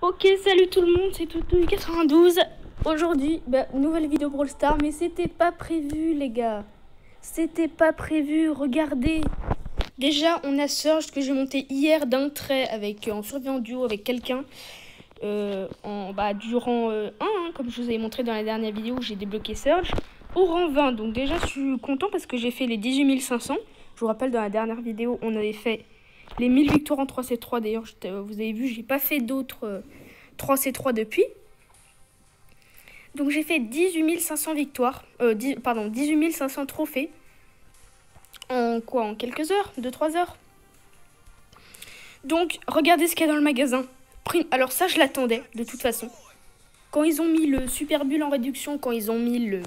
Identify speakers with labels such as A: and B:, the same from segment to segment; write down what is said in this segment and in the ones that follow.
A: Ok, salut tout le monde, c'est Toutouille92. Aujourd'hui, nouvelle vidéo Brawl Stars, mais c'était pas prévu les gars. C'était pas prévu, regardez. Déjà, on a Surge que j'ai monté hier d'un trait en survie en duo avec quelqu'un. Durant 1, comme je vous avais montré dans la dernière vidéo, j'ai débloqué Surge au rang 20. Donc déjà, je suis content parce que j'ai fait les 18 500. Je vous rappelle, dans la dernière vidéo, on avait fait les 1000 victoires en 3C3. D'ailleurs, vous avez vu, j'ai pas fait d'autres 3C3 depuis. Donc j'ai fait 18 500 victoires, 18 500 trophées. En quelques heures, 2-3 heures. Donc regardez ce qu'il y a dans le magasin. Alors ça, je l'attendais de toute façon. Quand ils ont mis le Super Bull en réduction, quand ils ont mis le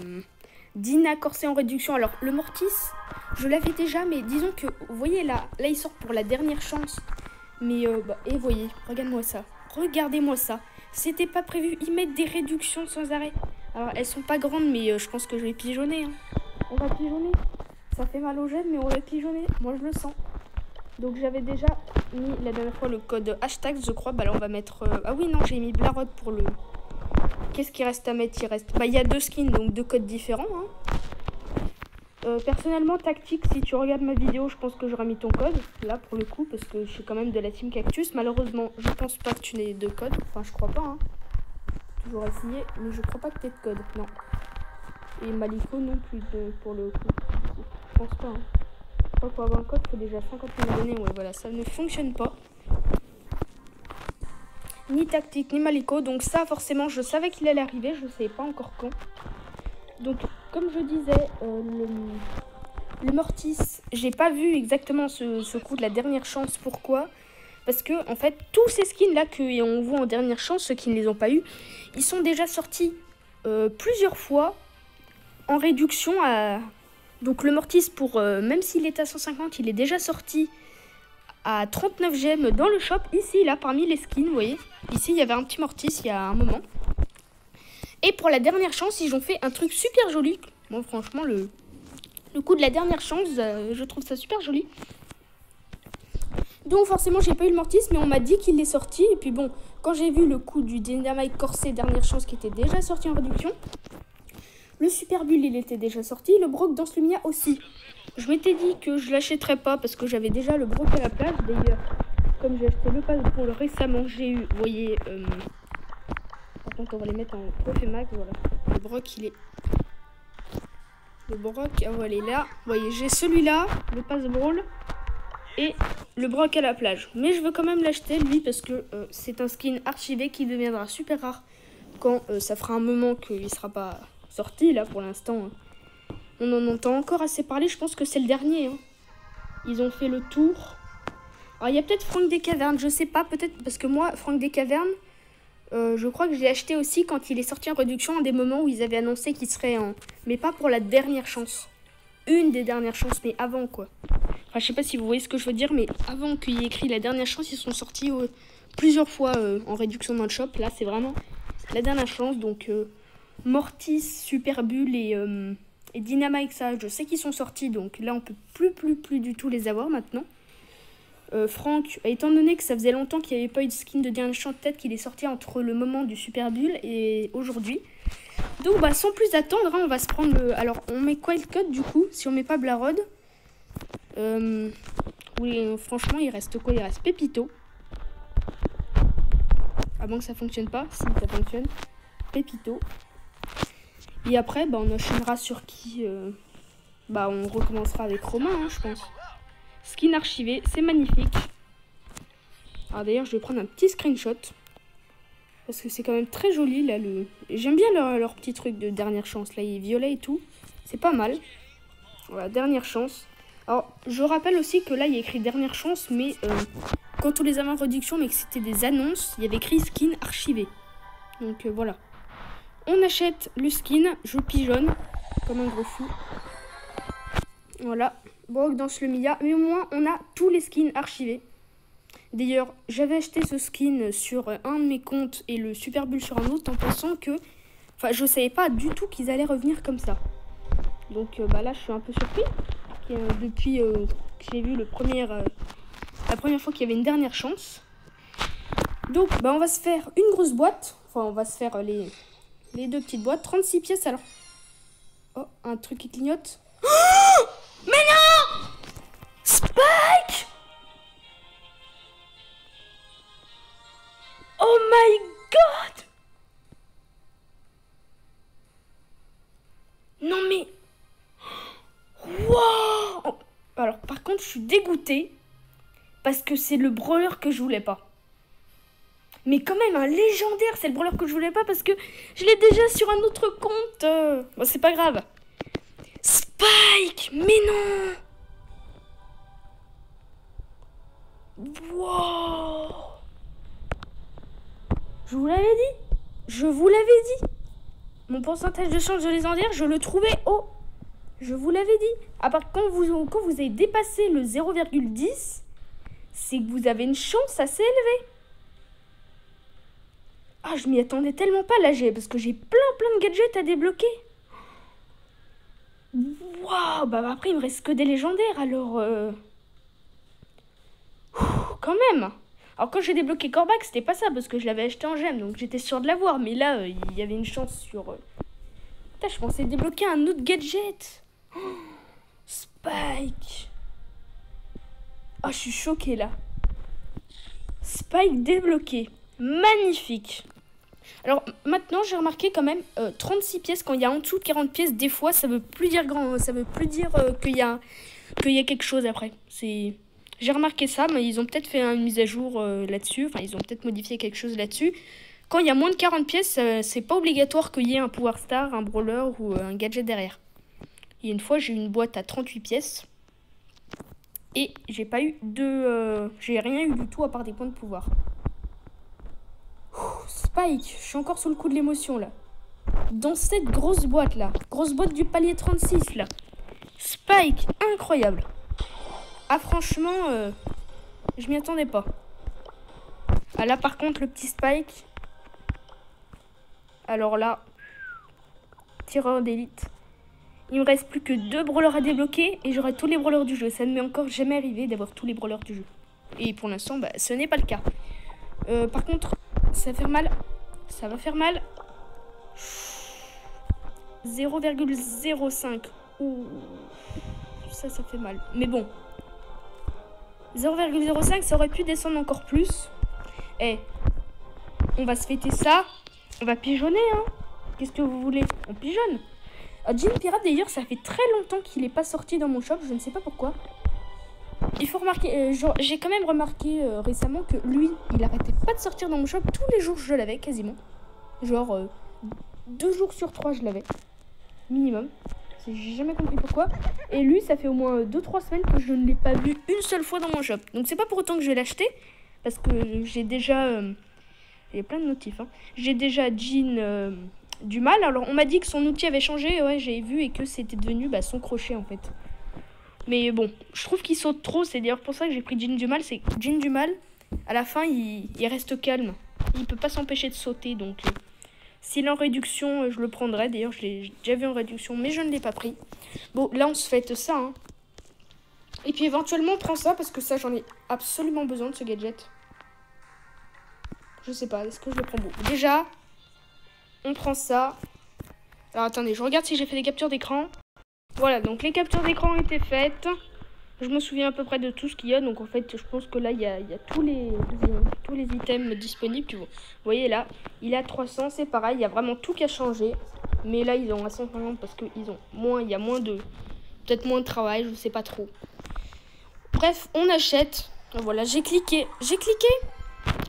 A: Dina Corset en réduction, alors le Mortis, je l'avais déjà, mais disons que, vous voyez là il sort pour la dernière chance. Mais, et vous voyez, regarde-moi ça. Regardez-moi ça. C'était pas prévu, ils mettent des réductions sans arrêt. Alors elles sont pas grandes, mais je pense que je vais pigeonner. On va pigeonner. Ça fait mal aux gènes, mais on va pigeonner. Moi je le sens. Donc j'avais déjà mis la dernière fois le code hashtag, je crois. Bah là on va mettre... Ah oui, non, j'ai mis Blarod pour le... Qu'est-ce qu'il reste à mettre? Il y a 2 skins, donc 2 codes différents. Personnellement, Tactique, si tu regardes ma vidéo, je pense que j'aurais mis ton code. Là, pour le coup, parce que je suis quand même de la team Cactus. Malheureusement, je pense pas que tu n'aies de code. Enfin, je crois pas. Toujours essayé, mais je crois pas que tu aies de code. Non. Et Maliko non plus, pour le coup. Je pense pas. Je crois que pour avoir un code, il faut déjà 50 000 abonnés. Ouais, voilà, ça ne fonctionne pas. Ni Tactique, ni Maliko. Donc ça, forcément, je savais qu'il allait arriver. Je ne savais pas encore quand. Donc, comme je disais, le Mortis, j'ai pas vu exactement ce coup de la dernière chance. Pourquoi? Parce que, en fait, tous ces skins-là qu'on voit en dernière chance, ceux qui ne les ont pas eu, ils sont déjà sortis plusieurs fois en réduction à... Donc, le Mortis, même s'il est à 150, il est déjà sorti à 39 gemmes dans le shop. Ici, là, parmi les skins, vous voyez. Ici, il y avait un petit Mortis il y a un moment. Et pour la dernière chance, ils ont fait un truc super joli. Moi, franchement, le coup de la dernière chance, je trouve ça super joli. Donc, forcément, j'ai pas eu le Mortis, mais on m'a dit qu'il est sorti. Et puis bon, quand j'ai vu le coup du Dynamite Corset dernière chance qui était déjà sorti en réduction, le Super Bull, il était déjà sorti. Le Brock dans ce Lumia aussi. Je m'étais dit que je l'achèterais pas parce que j'avais déjà le Brock à la place. D'ailleurs, comme j'ai acheté le pass pour le récemment, j'ai eu, vous voyez... Par contre, on va les mettre en trophée max, voilà. Le Brock, il est... Le Brock, voilà, il est là. Vous voyez, j'ai celui-là, le pass brawl, et le Brock à la plage. Mais je veux quand même l'acheter, lui, parce que c'est un skin archivé qui deviendra super rare quand ça fera un moment qu'il ne sera pas sorti. Là, pour l'instant, on en entend encore assez parler. Je pense que c'est le dernier. Ils ont fait le tour. Alors, il y a peut-être Franck des Cavernes, je sais pas, peut-être, parce que moi, Franck des Cavernes, je crois que je l'ai acheté aussi quand il est sorti en réduction à des moments où ils avaient annoncé qu'il serait en... Mais pas pour la dernière chance. Une des dernières chances, mais avant quoi. Enfin, je sais pas si vous voyez ce que je veux dire, mais avant qu'il y ait écrit la dernière chance, ils sont sortis plusieurs fois en réduction dans le shop. Là, c'est vraiment la dernière chance. Donc, Mortis, Super Bull et Dynamite, ça, je sais qu'ils sont sortis. Donc là, on peut plus du tout les avoir maintenant. Franck, étant donné que ça faisait longtemps qu'il n'y avait pas eu de skin de dernière chance, peut-être qu'il est sorti entre le moment du Super Bull et aujourd'hui. Donc sans plus attendre, on va se prendre le... Alors on met quoi le code du coup? Si on met pas Blarod, oui, franchement il reste quoi? Il reste Pépito. À moins que ça fonctionne pas. Si ça fonctionne, Pépito. Et après on enchaînera sur qui on recommencera avec Romain, je pense. Skin archivé, c'est magnifique. Alors d'ailleurs, je vais prendre un petit screenshot. Parce que c'est quand même très joli, là. J'aime bien leur petit truc de dernière chance. Là, il est violet et tout. C'est pas mal. Voilà, dernière chance. Alors, je rappelle aussi que là, il y a écrit dernière chance. Mais quand on les avait en réduction, mais que c'était des annonces, il y avait écrit skin archivé. Donc voilà. On achète le skin. Je pigeonne comme un gros fou. Voilà. Brock dans ce Lumia, mais au moins on a tous les skins archivés. D'ailleurs, j'avais acheté ce skin sur un de mes comptes et le Super Bull sur un autre en pensant que... Enfin, je savais pas du tout qu'ils allaient revenir comme ça. Donc là, je suis un peu surpris. Depuis que j'ai vu la première fois qu'il y avait une dernière chance. Donc, bah, on va se faire une grosse boîte. Enfin, on va se faire les 2 petites boîtes. 36 pièces, alors. Oh, un truc qui clignote. Oh, mais non! Spike! Oh my god! Non mais... Wow! Alors, par contre, je suis dégoûtée. Parce que c'est le brawler que je voulais pas. Mais quand même, un légendaire, c'est le brawler que je voulais pas parce que je l'ai déjà sur un autre compte. Bon, c'est pas grave. Spike! Mais non! Wow! Je vous l'avais dit. Je vous l'avais dit. Mon pourcentage de chance de légendaire, je le trouvais haut. Je vous l'avais dit. À part quand vous avez dépassé le 0,10, c'est que vous avez une chance assez élevée. Ah, je m'y attendais tellement pas là, parce que j'ai plein de gadgets à débloquer. Waouh, bah après il me reste que des légendaires, alors quand même. Alors quand j'ai débloqué Corbac, c'était pas ça, parce que je l'avais acheté en gemme, donc j'étais sûre de l'avoir. Mais là, il y avait une chance sur... Putain, je pensais débloquer un autre gadget. Oh, Spike. Ah, je suis choquée là. Spike débloqué. Magnifique. Alors maintenant, j'ai remarqué quand même 36 pièces, quand il y a en dessous de 40 pièces, des fois, ça veut plus dire qu'il y a quelque chose après. J'ai remarqué ça, mais ils ont peut-être fait une mise à jour là-dessus. Enfin, ils ont peut-être modifié quelque chose là-dessus. Quand il y a moins de 40 pièces, c'est pas obligatoire qu'il y ait un Power Star, un Brawler ou un gadget derrière. Il y a une fois, j'ai eu une boîte à 38 pièces. Et j'ai pas eu j'ai rien eu du tout à part des points de pouvoir. Spike, je suis encore sous le coup de l'émotion là. Dans cette grosse boîte là. Grosse boîte du palier 36 là. Spike, incroyable. Ah franchement, je m'y attendais pas. Ah là par contre le petit Spike. Alors là, tireur d'élite. Il me reste plus que 2 brawlers à débloquer et j'aurai tous les brawlers du jeu. Ça ne m'est encore jamais arrivé d'avoir tous les brawlers du jeu. Et pour l'instant, bah, ce n'est pas le cas. Par contre, ça va faire mal. Ça va faire mal. 0,05. Ouh. Ça fait mal. Mais bon. 0,05, ça aurait pu descendre encore plus. Eh, on va se fêter ça. On va pigeonner, hein. Qu'est-ce que vous voulez? On pigeonne. Jean Pirate, d'ailleurs, ça fait très longtemps qu'il n'est pas sorti dans mon shop. Je ne sais pas pourquoi. Il faut remarquer, j'ai quand même remarqué récemment que lui, il arrêtait pas de sortir dans mon shop. Tous les jours, je l'avais quasiment. Genre, 2 jours sur 3, je l'avais. Minimum. J'ai jamais compris pourquoi. Et lui, ça fait au moins 2-3 semaines que je ne l'ai pas vu une seule fois dans mon shop. Donc, c'est pas pour autant que je vais l'acheter. Parce que j'ai déjà... il y a plein de notifs. Hein. J'ai déjà Jean du mal. Alors, on m'a dit que son outil avait changé. Ouais, j'ai vu. Et que c'était devenu son crochet, en fait. Mais bon, je trouve qu'il saute trop. C'est d'ailleurs pour ça que j'ai pris Jean du mal. C'est que Jean du mal, à la fin, il reste calme. Il peut pas s'empêcher de sauter. Donc, s'il est en réduction, je le prendrai. D'ailleurs, je l'ai déjà vu en réduction, mais je ne l'ai pas pris. Bon, là, on se fête ça. Hein. Et puis, éventuellement, on prend ça parce que ça, j'en ai absolument besoin de ce gadget. Je sais pas, est-ce que je le prends bon. Déjà, on prend ça. Alors, attendez, je regarde si j'ai fait des captures d'écran. Voilà, donc les captures d'écran ont été faites. Je me souviens à peu près de tout ce qu'il y a. Donc en fait, je pense que là, il y a tous les items disponibles. Vous voyez là, il a 300, c'est pareil. Il y a vraiment tout qui a changé. Mais là, ils ont à 150 parce qu'ils ont moins, il y a moins de... Peut-être moins de travail, je sais pas trop. Bref, on achète. Voilà, j'ai cliqué.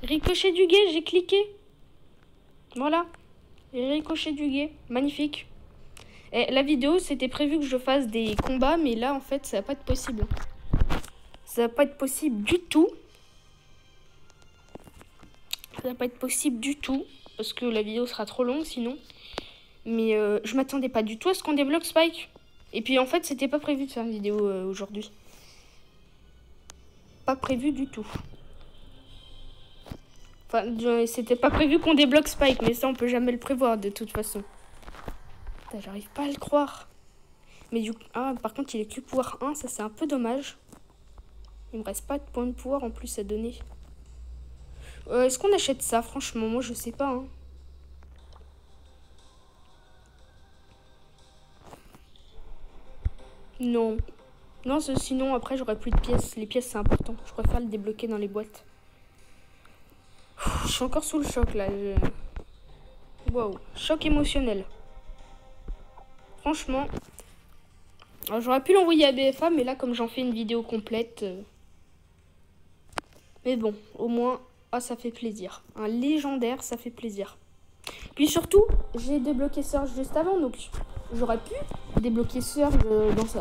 A: Ricochet du guet, j'ai cliqué. Voilà. Ricochet du guet, magnifique. Et la vidéo, c'était prévu que je fasse des combats, mais là, en fait, ça va pas être possible. Ça va pas être possible du tout. Ça va pas être possible du tout, parce que la vidéo sera trop longue sinon. Mais je m'attendais pas du tout à ce qu'on débloque Spike. Et puis, en fait, c'était pas prévu de faire une vidéo aujourd'hui. Pas prévu du tout. Enfin, c'était pas prévu qu'on débloque Spike, mais ça, on peut jamais le prévoir de toute façon. J'arrive pas à le croire. Mais du coup... Ah, par contre, il est que pouvoir 1. Ça, c'est un peu dommage. Il me reste pas de points de pouvoir en plus à donner. Est-ce qu'on achète ça? Franchement, moi, je sais pas. Hein. Non. Non, sinon, après, j'aurais plus de pièces. Les pièces, c'est important. Je préfère les débloquer dans les boîtes. Je suis encore sous le choc, là. Wow. Choc émotionnel. Franchement. J'aurais pu l'envoyer à BFA, mais là, comme j'en fais une vidéo complète... Mais bon, au moins... Ah, ça fait plaisir. Un légendaire, ça fait plaisir. Puis surtout, j'ai débloqué Surge juste avant, donc j'aurais pu débloquer Surge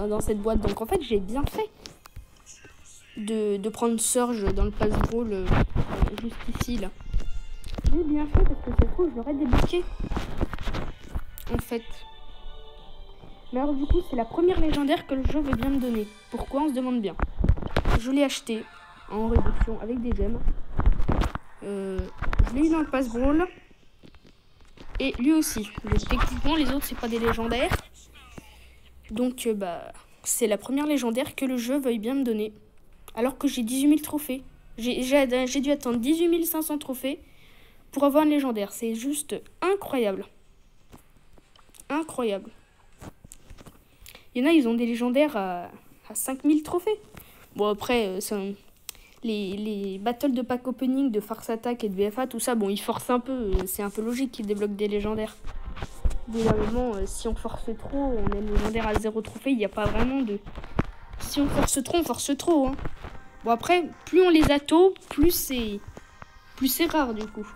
A: dans cette boîte. Donc en fait, j'ai bien fait de prendre Surge dans le pass brawl juste ici, là. J'ai bien fait parce que c'est trop, je l'aurais débloqué. En fait. Mais alors du coup, c'est la première légendaire que le jeu veut bien me donner. Pourquoi? On se demande bien. Je l'ai acheté en réduction avec des gemmes. Je l'ai eu dans le pass brawl. Et lui aussi. Donc techniquement, les autres, c'est pas des légendaires. Donc, bah, c'est la première légendaire que le jeu veuille bien me donner. Alors que j'ai 18 000 trophées. J'ai dû attendre 18 500 trophées pour avoir une légendaire. C'est juste incroyable. Incroyable. Il y en a, ils ont des légendaires à 5000 trophées. Bon, après, les battles de pack opening de Farce Attack et de BFA, tout ça, bon, ils forcent un peu. C'est un peu logique qu'ils débloquent des légendaires. Évidemment, si on force trop, on a une légendaire à 0 trophée. Il n'y a pas vraiment de... Si on force trop, hein. Bon, après, plus on les a tôt, plus c'est rare, du coup.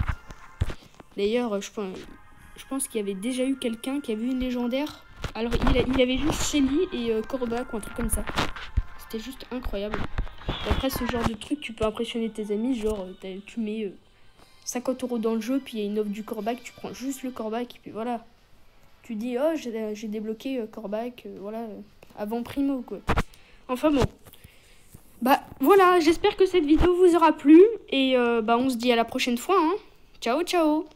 A: D'ailleurs, je pense qu'il y avait déjà eu quelqu'un qui avait eu une légendaire. Alors, il avait juste Shelly et Kor'bak ou un truc comme ça. C'était juste incroyable. Et après, ce genre de truc, tu peux impressionner tes amis. Genre, tu mets 50 € dans le jeu, puis il y a une offre du Kor'bak, tu prends juste le Kor'bak, et puis voilà. Tu dis, oh, j'ai débloqué Kor'bak, voilà, avant Primo, quoi. Enfin bon. Bah, voilà, j'espère que cette vidéo vous aura plu. Et bah, on se dit à la prochaine fois, hein. Ciao, ciao.